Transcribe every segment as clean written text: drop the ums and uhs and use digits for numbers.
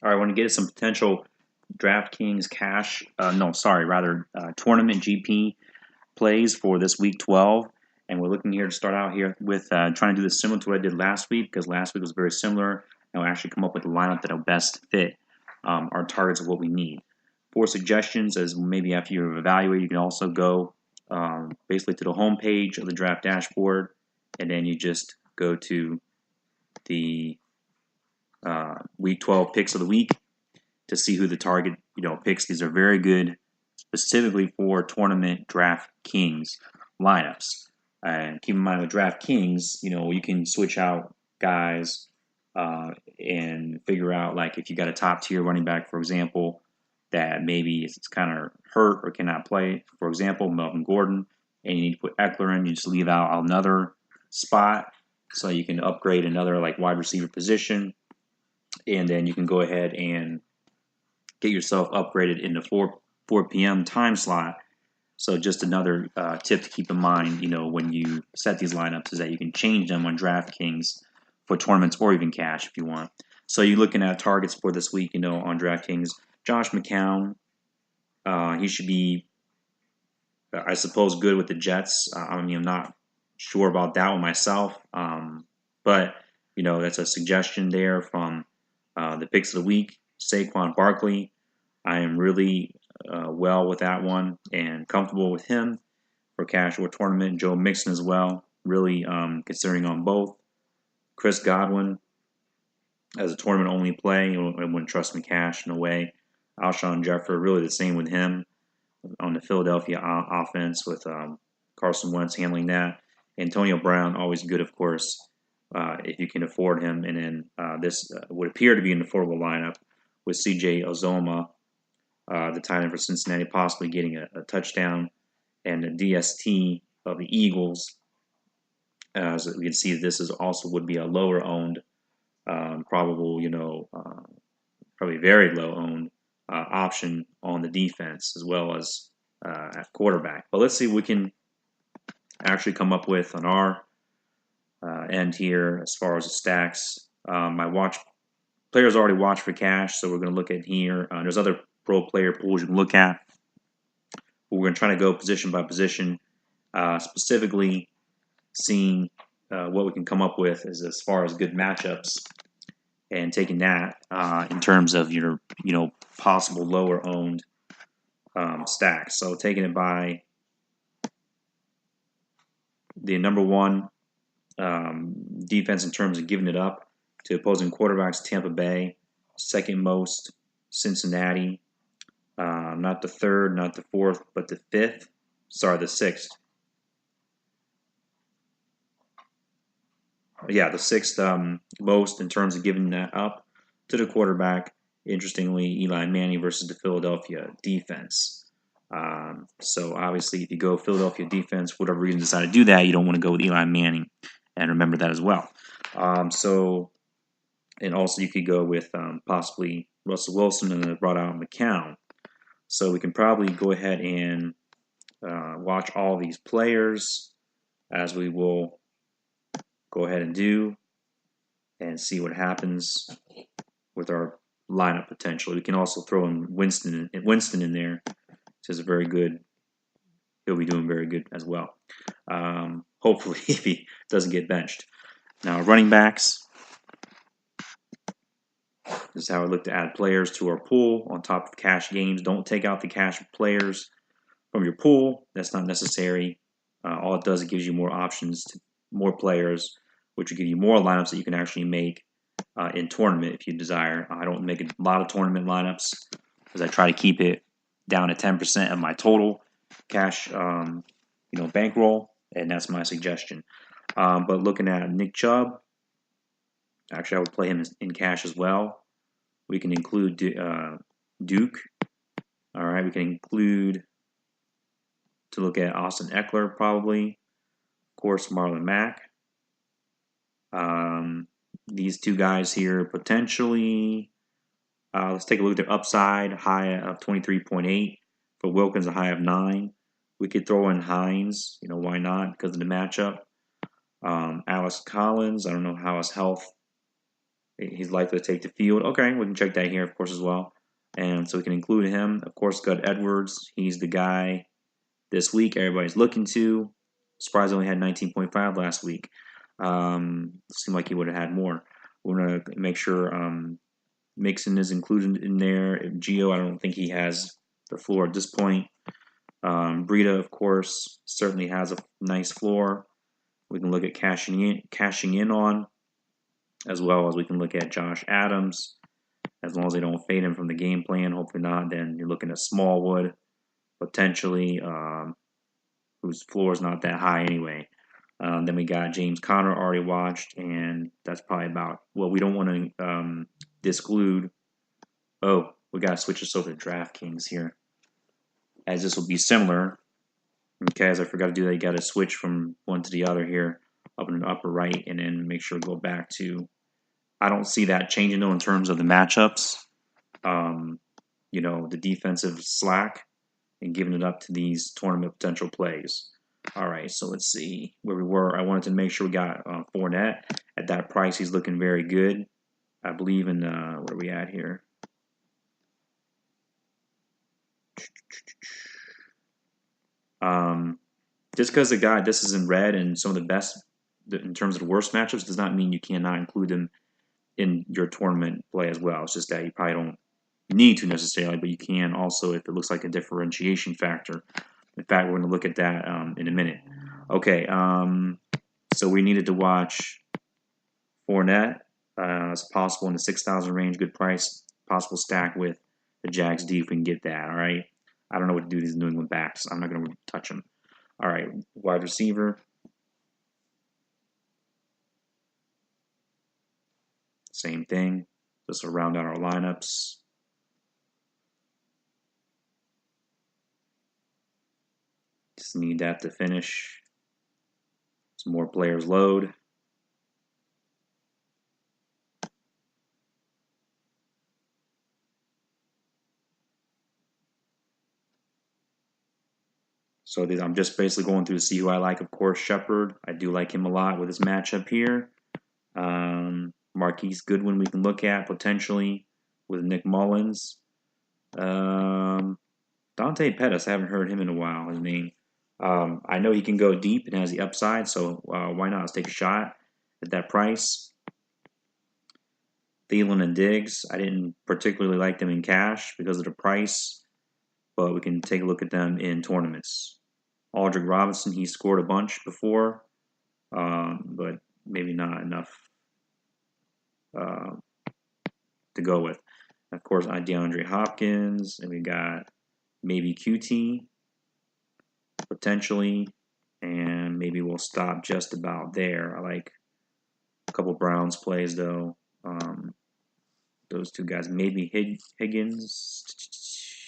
All right, I want to get some potential DraftKings cash, tournament GP plays for this week 12. And we're looking here to start out here with trying to do this similar to what I did last week, because last week was very similar. And we'll actually come up with a lineup that will best fit our targets of what we need. For suggestions, as maybe after you evaluate, you can also go basically to the home page of the draft dashboard, and then you just go to the week 12 picks of the week to see who the target picks. These are very good, specifically for tournament DraftKings lineups. And keep in mind with DraftKings, you can switch out guys and figure out, like, if you got a top tier running back, for example, that maybe it's kind of hurt or cannot play. For example, Melvin Gordon, and you need to put Eckler in. You just leave out another spot so you can upgrade another wide receiver position, and then you can go ahead and get yourself upgraded in the 4 p.m. time slot. So just another tip to keep in mind, when you set these lineups, is that you can change them on DraftKings for tournaments or even cash if you want. So you're looking at targets for this week, on DraftKings. Josh McCown, he should be, I suppose, good with the Jets. I'm not sure about that one myself, but that's a suggestion there from the picks of the week. Saquon Barkley, I am really well with that one and comfortable with him for cash or tournament. Joe Mixon as well, really considering on both. Chris Godwin as a tournament-only play, I wouldn't trust him in cash in a way. Alshon Jeffrey, really the same with him on the Philadelphia offense with Carson Wentz handling that. Antonio Brown, always good, of course, if you can afford him. And then this would appear to be an affordable lineup with C.J. Uzomah, the tight end for Cincinnati, possibly getting a touchdown, and the DST of the Eagles. As we can see, this is also would be a lower owned, probably very low owned option on the defense as well as at quarterback. But let's see what we can actually come up with on our end here as far as the stacks. My players already watch for cash, so we're going to look at here. There's other pro player pools you can look at. But we're going to try to go position by position, specifically seeing what we can come up with as far as good matchups, and taking that in terms of your possible lower owned stacks. So taking it by the number one defense in terms of giving it up to opposing quarterbacks, Tampa Bay. Second most, Cincinnati. Not the third, not the fourth, but the fifth. Sorry, the sixth. Yeah, the sixth most in terms of giving that up to the quarterback. Interestingly, Eli Manning versus the Philadelphia defense. So obviously, if you go Philadelphia defense, for whatever reason decide to do that, you don't want to go with Eli Manning, and remember that as well. And also you could go with possibly Russell Wilson, and then brought out McCown. So we can probably go ahead and watch all these players, as we will go ahead and do, and see what happens with our lineup potentially. We can also throw in Winston in there, which is a very good. He'll be doing very good as well. Hopefully, if he doesn't get benched. Now, running backs. This is how I look to add players to our pool on top of cash games. Don't take out the cash players from your pool. That's not necessary. All it does, it gives you more options, more players, which will give you more lineups that you can actually make in tournament if you desire. I don't make a lot of tournament lineups because I try to keep it down to 10% of my total cash, bankroll, and that's my suggestion. But looking at Nick Chubb, actually I would play him in cash as well. We can include Duke. All right, we can include to look at Austin Eckler probably. Of course, Marlon Mack. These two guys here potentially. Let's take a look at their upside. High of 23.8 for Wilkins, a high of 9. We could throw in Hines. Why not? Because of the matchup. Alex Collins. I don't know how his health He's likely to take the field. Okay, we can check that here, of course, as well. And so we can include him. Of course, got Edwards. He's the guy this week everybody's looking to. Surprised he only had 19.5 last week. Seemed like he would have had more. We're going to make sure Mixon is included in there. Gio, I don't think he has the floor at this point. Breida, of course, certainly has a nice floor. We can look at cashing in on, as well as we can look at Josh Adams. As long as they don't fade him from the game plan, hopefully not, then you're looking at Smallwood, potentially, whose floor is not that high anyway. Then we got James Conner already watched, and that's probably about, well, we don't want to disclude. Oh, we got to switch this over to DraftKings here, as this will be similar. Okay, as I forgot to do that, you got to switch from one to the other here, up in the upper right, and then make sure to go back to. I don't see that changing though in terms of the matchups. The defensive slack and giving it up to these tournament potential plays. All right, so let's see where we were. I wanted to make sure we got Fournette at that price. He's looking very good. I believe in where are we at here? Just because the guy this is in red and some of the best in terms of the worst matchups does not mean you cannot include them in your tournament play as well. It's just that you probably don't need to necessarily, but you can also if it looks like a differentiation factor. In fact, we're going to look at that in a minute. Okay, so we needed to watch Fournette as possible in the 6,000 range, good price, possible stack with the Jags D if we can get that. All right, I don't know what to do with these New England backs. I'm not going to touch them. All right, wide receiver. Same thing. Just to round out our lineups. Just need that to finish. Some more players load. So I'm just basically going through to see who I like. Of course, Shepard. I do like him a lot with his matchup here. Marquise Goodwin we can look at potentially with Nick Mullins. Dante Pettis, I haven't heard him in a while, his name. I know he can go deep and has the upside, so why not? Let's take a shot at that price. Thielen and Diggs, I didn't particularly like them in cash because of the price, but we can take a look at them in tournaments. Aldrick Robinson, he scored a bunch before, but maybe not enough to go with. Of course, DeAndre Hopkins, and we got maybe QT potentially, and maybe we'll stop just about there. I like a couple Browns plays though. Those two guys, maybe Higgins.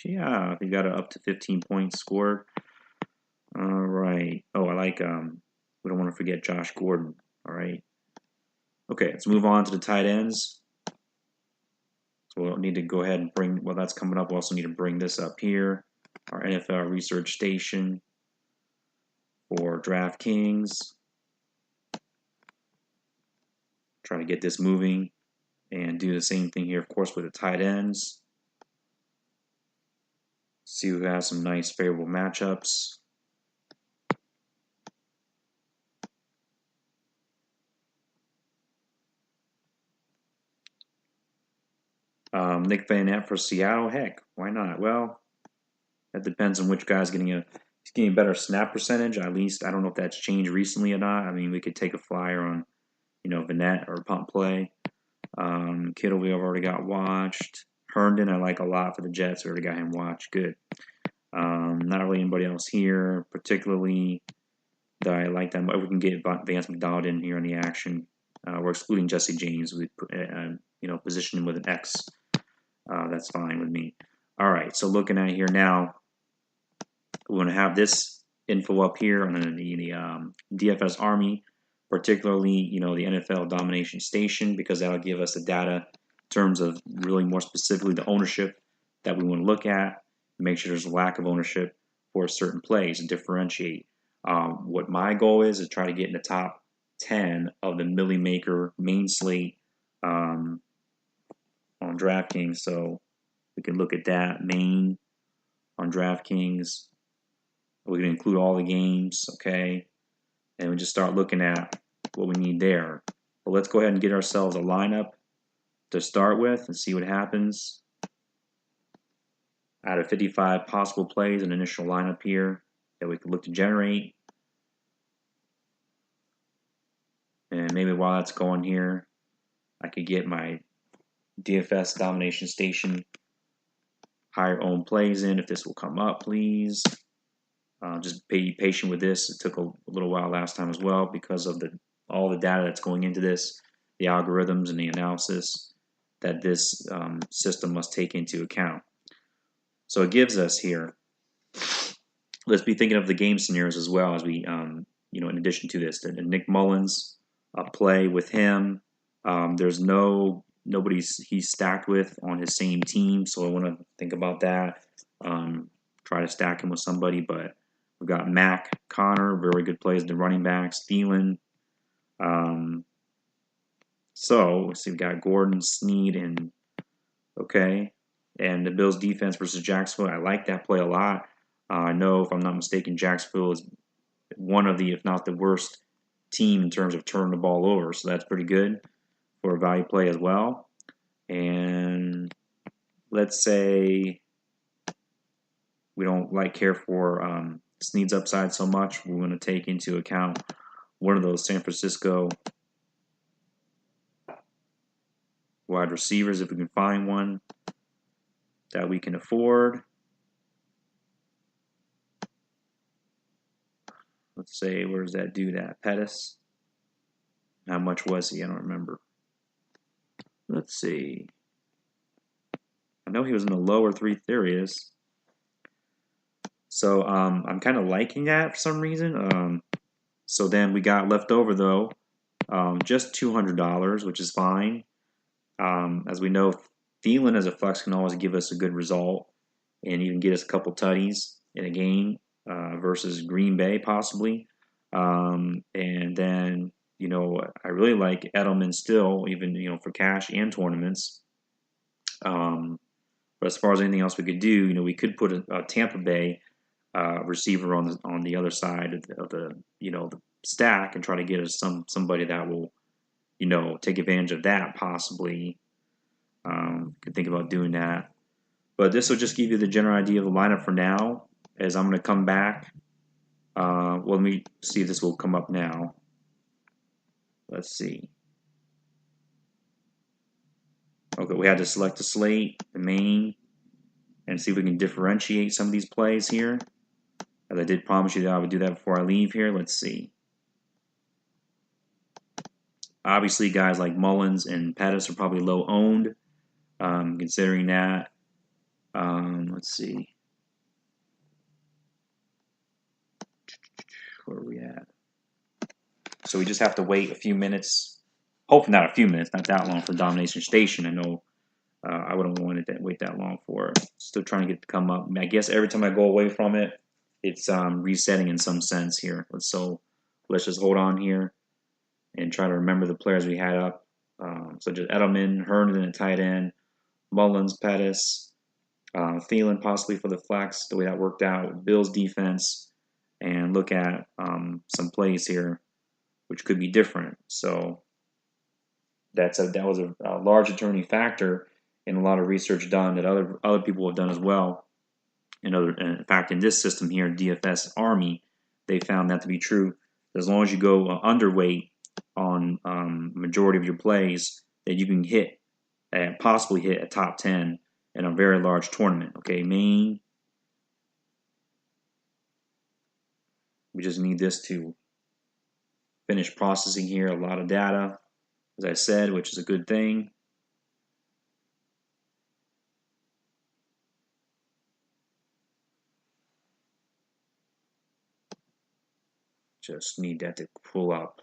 Yeah, he got up to 15 points scored. All right. Oh, I like. We don't want to forget Josh Gordon. All right. Okay, let's move on to the tight ends. So we'll need to go ahead and bring. Well, that's coming up. We also need to bring this up here. Our NFL research station for DraftKings. Try to get this moving and do the same thing here, of course, with the tight ends. See who has some nice favorable matchups. Nick Van Nett for Seattle. Heck, why not? Well, that depends on which guy's getting a better snap percentage. At least I don't know if that's changed recently or not. I mean, we could take a flyer on, Van Nett or pump play. Kittle we have already got watched. Herndon I like a lot for the Jets. We already got him watched. Good. Not really anybody else here particularly that I like them. But we can get Vance McDonald in here on the action. We're excluding Jesse James. We position him with an X. That's fine with me. All right, so looking at here now, we're going to have this info up here on the DFS Army, particularly, the NFL Domination Station, because that'll give us the data in terms of really more specifically the ownership that we want to look at, make sure there's a lack of ownership for certain plays and differentiate. What my goal is to try to get in the top 10 of the Millie Maker main slate on DraftKings. So we can look at that main on DraftKings. We can include all the games, okay? And we just start looking at what we need there. But let's go ahead and get ourselves a lineup to start with and see what happens. Out of 55 possible plays, an initial lineup here that we can look to generate. And maybe while that's going here, I could get my DFS domination station higher owned plays in if this will come up, please. Just be patient with this. It took a little while last time as well because of all the data that's going into this, the algorithms and the analysis that this system must take into account. So it gives us here, let's be thinking of the game scenarios as well as we, in addition to this, the Nick Mullins play with him. There's he's stacked with on his same team, so I want to think about that. Try to stack him with somebody, but we've got Mac, Connor, very good plays, the running backs, Thielen. So we've got Gordon, Snead, and the Bills defense versus Jacksonville. I like that play a lot. I know, if I'm not mistaken, Jacksonville is one of the, if not the worst team in terms of turning the ball over, so that's pretty good for a value play as well. And let's say we don't care for Snead's upside so much. We're going to take into account one of those San Francisco wide receivers, if we can find one that we can afford. Let's say, where's that dude at? Pettis. How much was he? I don't remember. Let's see. I know he was in the lower three. There he is. So I'm kind of liking that for some reason. So then we got left over, though, just $200, which is fine. As we know, Thielen as a flex can always give us a good result and even get us a couple tutties in a game versus Green Bay possibly. And then, I really like Edelman still, even, for cash and tournaments. But as far as anything else we could do, we could put a Tampa Bay receiver on the other side of the stack and try to get us somebody that will take advantage of that possibly. Could think about doing that, but this will just give you the general idea of the lineup for now. As I'm going to come back. Well, let me see if this will come up now. Let's see. Okay, we had to select the slate, the main, and see if we can differentiate some of these plays here. As I did promise you that I would do that before I leave here. Let's see. Obviously, guys like Mullins and Pettis are probably low owned, considering that. Let's see. Where are we at? So we just have to wait a few minutes. Hopefully not a few minutes, not that long for Domination Station. I know I wouldn't want to wait that long for it. Still trying to get it to come up. I guess every time I go away from it, it's resetting in some sense here. So let's just hold on here and try to remember the players we had up, such as Edelman, Herndon at tight end, Mullins, Pettis, Thielen possibly for the flex, the way that worked out, Bills defense, and look at some plays here, which could be different. So that was a large determining factor in a lot of research done that other people have done as well. In fact, in this system here, DFS Army, they found that to be true. As long as you go underweight on majority of your plays, that you can possibly hit a top 10 in a very large tournament. Okay, main. We just need this to finish processing here. A lot of data, as I said, which is a good thing. Just need that to pull up.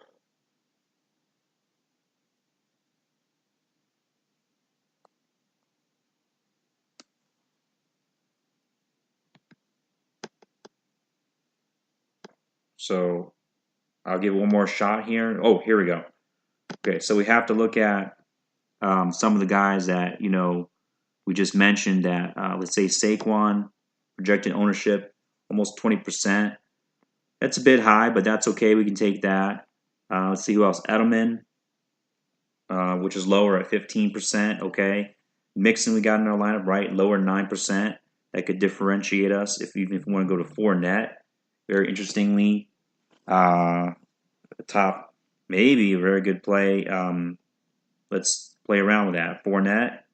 So I'll give one more shot here. Oh, here we go. Okay, so we have to look at some of the guys that, we just mentioned that, let's say Saquon, projected ownership, almost 20%. That's a bit high, but that's okay. We can take that. Let's see who else. Edelman, which is lower at 15%. Okay. Mixon we got in our lineup, right? Lower 9%. That could differentiate us even if we want to go to 4 net. Very interestingly, top, maybe a very good play. Let's play around with that. 4 net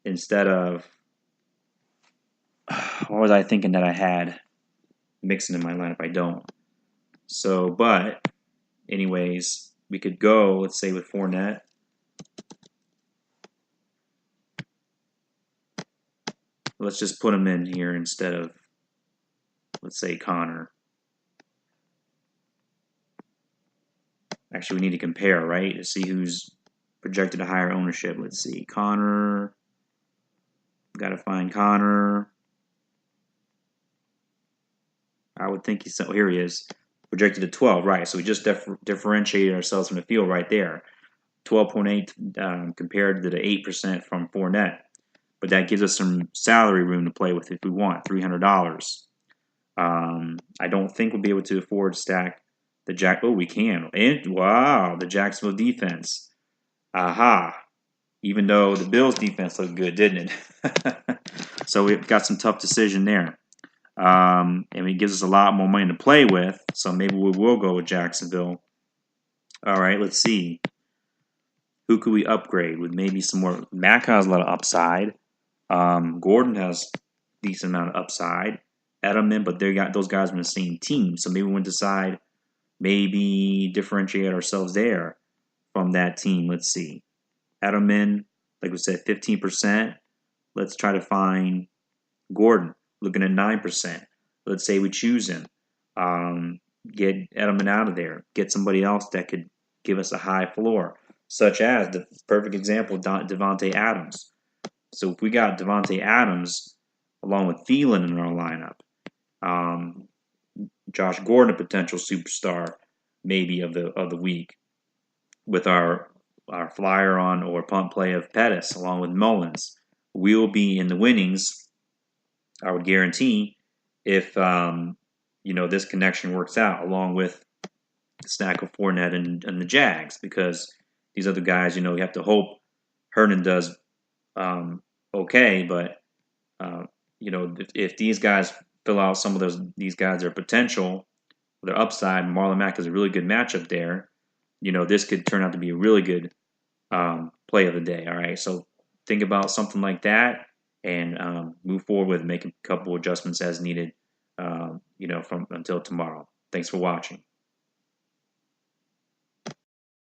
instead of, what was I thinking that I had Mixon in my lineup? I don't. So, but anyways, we could go, let's say, with 4 net. Let's just put him in here instead of, let's say, Connor. Actually, we need to compare, right, to see who's projected a higher ownership. Let's see. Connor. Got to find Connor. I would think he's, oh, here he is. Projected at 12, right. So we just differentiated ourselves from the field right there. 12.8 compared to the 8% from 4 net. But that gives us some salary room to play with if we want, $300. I don't think we'll be able to afford to stack the oh, we can. And wow, the Jacksonville defense. Aha. Even though the Bills defense looked good, didn't it? So we've got some tough decision there. And it gives us a lot more money to play with, so maybe we will go with Jacksonville. All right, let's see. Who could we upgrade with maybe some more? Mack has a lot of upside. Gordon has a decent amount of upside. Edelman, but they got those guys on the same team, so maybe we'll decide maybe differentiate ourselves there from that team. Let's see. Edelman, like we said, 15%. Let's try to find Gordon, looking at 9%. Let's say we choose him. Get Edelman out of there. Get somebody else that could give us a high floor, such as the perfect example, Devontae Adams. So if we got Devontae Adams along with Thielen in our lineup, Josh Gordon, a potential superstar maybe of the week, with our flyer on or punt play of Pettis along with Mullins, we'll be in the winnings. I would guarantee if this connection works out along with the stack of Fournette and the Jags, because these other guys, we have to hope Herndon does okay, but if these guys fill out some of these guys, their potential, their upside, Marlon Mack is a really good matchup there. This could turn out to be a really good play of the day. All right, so think about something like that and move forward with making a couple adjustments as needed. From until tomorrow. Thanks for watching.